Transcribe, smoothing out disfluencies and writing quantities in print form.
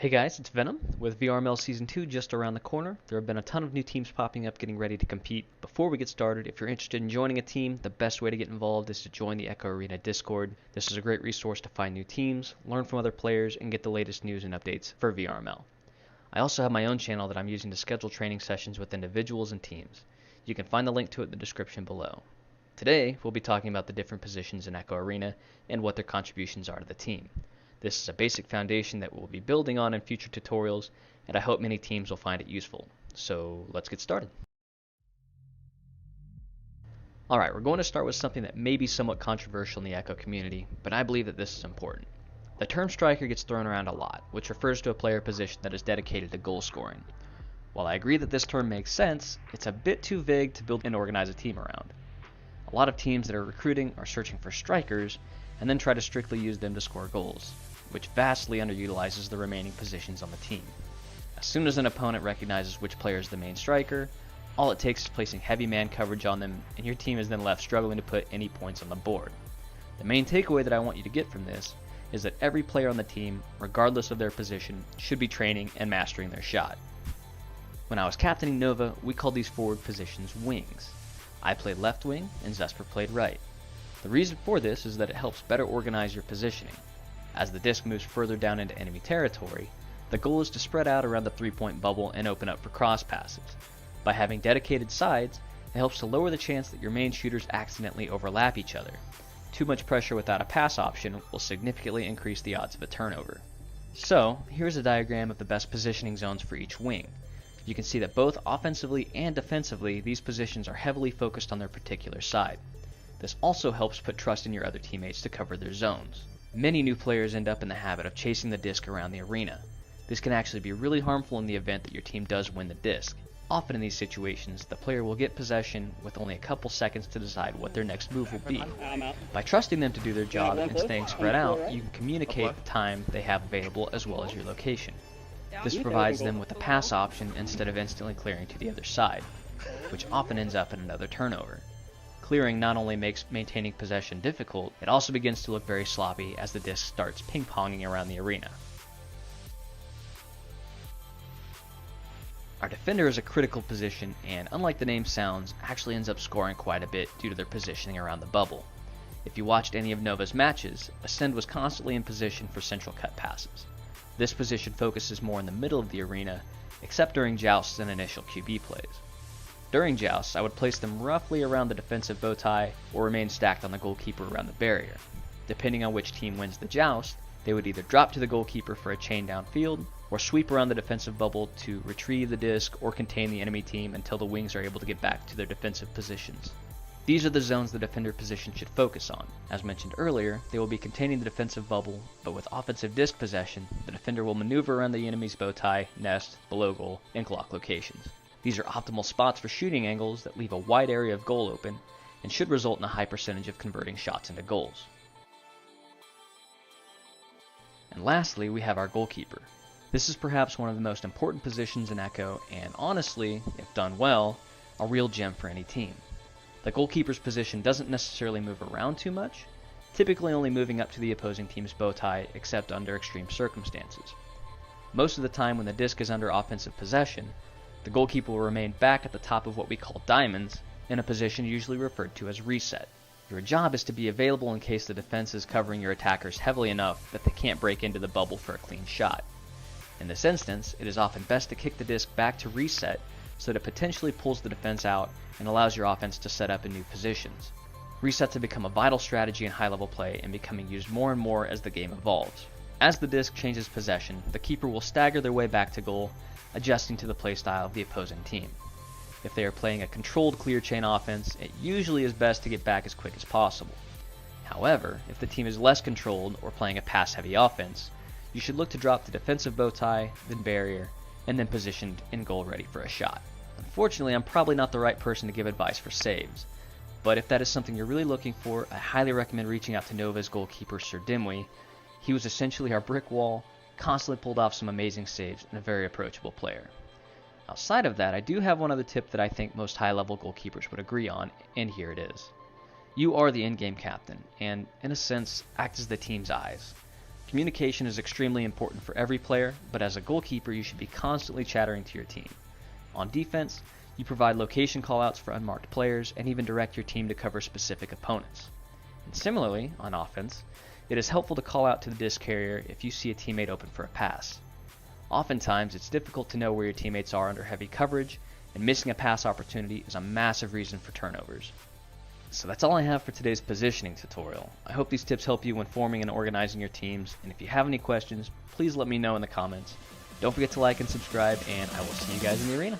Hey guys, it's Venom with VRML Season 2 just around the corner. There have been a ton of new teams popping up getting ready to compete. Before we get started, if you're interested in joining a team, the best way to get involved is to join the Echo Arena Discord. This is a great resource to find new teams, learn from other players, and get the latest news and updates for VRML. I also have my own channel that I'm using to schedule training sessions with individuals and teams. You can find the link to it in the description below. Today, we'll be talking about the different positions in Echo Arena and what their contributions are to the team. This is a basic foundation that we'll be building on in future tutorials, and I hope many teams will find it useful. So let's get started. Alright, we're going to start with something that may be somewhat controversial in the Echo community, but I believe that this is important. The term striker gets thrown around a lot, which refers to a player position that is dedicated to goal scoring. While I agree that this term makes sense, it's a bit too vague to build and organize a team around. A lot of teams that are recruiting are searching for strikers, and then try to strictly use them to score goals, which vastly underutilizes the remaining positions on the team. As soon as an opponent recognizes which player is the main striker, all it takes is placing heavy man coverage on them, and your team is then left struggling to put any points on the board. The main takeaway that I want you to get from this is that every player on the team, regardless of their position, should be training and mastering their shot. When I was captaining Nova, we called these forward positions wings. I played left wing, and Zesper played right. The reason for this is that it helps better organize your positioning. As the disc moves further down into enemy territory, the goal is to spread out around the 3-point bubble and open up for cross passes. By having dedicated sides, it helps to lower the chance that your main shooters accidentally overlap each other. Too much pressure without a pass option will significantly increase the odds of a turnover. So, here's a diagram of the best positioning zones for each wing. You can see that both offensively and defensively, these positions are heavily focused on their particular side. This also helps put trust in your other teammates to cover their zones. Many new players end up in the habit of chasing the disc around the arena. This can actually be really harmful in the event that your team does win the disc. Often in these situations, the player will get possession with only a couple seconds to decide what their next move will be. By trusting them to do their job and staying spread out, you can communicate the time they have available as well as your location. This provides them with a pass option instead of instantly clearing to the other side, which often ends up in another turnover. Clearing not only makes maintaining possession difficult, it also begins to look very sloppy as the disc starts ping-ponging around the arena. Our defender is a critical position and, unlike the name sounds, actually ends up scoring quite a bit due to their positioning around the bubble. If you watched any of Nova's matches, Ascend was constantly in position for central cut passes. This position focuses more in the middle of the arena, except during jousts and initial QB plays. During jousts, I would place them roughly around the defensive bow tie or remain stacked on the goalkeeper around the barrier. Depending on which team wins the joust, they would either drop to the goalkeeper for a chain downfield, or sweep around the defensive bubble to retrieve the disc or contain the enemy team until the wings are able to get back to their defensive positions. These are the zones the defender position should focus on. As mentioned earlier, they will be containing the defensive bubble, but with offensive disc possession, the defender will maneuver around the enemy's bow tie, nest, below goal, and clock locations. These are optimal spots for shooting angles that leave a wide area of goal open and should result in a high percentage of converting shots into goals. And lastly, we have our goalkeeper. This is perhaps one of the most important positions in Echo and honestly, if done well, a real gem for any team. The goalkeeper's position doesn't necessarily move around too much, typically only moving up to the opposing team's bow tie except under extreme circumstances. Most of the time when the disc is under offensive possession, the goalkeeper will remain back at the top of what we call diamonds, in a position usually referred to as reset. Your job is to be available in case the defense is covering your attackers heavily enough that they can't break into the bubble for a clean shot. In this instance, it is often best to kick the disc back to reset so that it potentially pulls the defense out and allows your offense to set up in new positions. Resets have become a vital strategy in high-level play and becoming used more and more as the game evolves. As the disc changes possession, the keeper will stagger their way back to goal, adjusting to the playstyle of the opposing team. If they are playing a controlled clear chain offense, it usually is best to get back as quick as possible. However, if the team is less controlled or playing a pass-heavy offense, you should look to drop the defensive bow tie, then barrier, and then positioned in goal ready for a shot. Unfortunately, I'm probably not the right person to give advice for saves, but if that is something you're really looking for, I highly recommend reaching out to Nova's goalkeeper Sir Dimwee. He was essentially our brick wall, constantly pulled off some amazing saves, and a very approachable player. Outside of that, I do have one other tip that I think most high-level goalkeepers would agree on, and here it is. You are the in-game captain, and in a sense, act as the team's eyes. Communication is extremely important for every player, but as a goalkeeper you should be constantly chattering to your team. On defense, you provide location callouts for unmarked players and even direct your team to cover specific opponents. And similarly, on offense, it is helpful to call out to the disc carrier if you see a teammate open for a pass. Oftentimes, it's difficult to know where your teammates are under heavy coverage, and missing a pass opportunity is a massive reason for turnovers. So that's all I have for today's positioning tutorial. I hope these tips help you when forming and organizing your teams, and if you have any questions, please let me know in the comments. Don't forget to like and subscribe, and I will see you guys in the arena.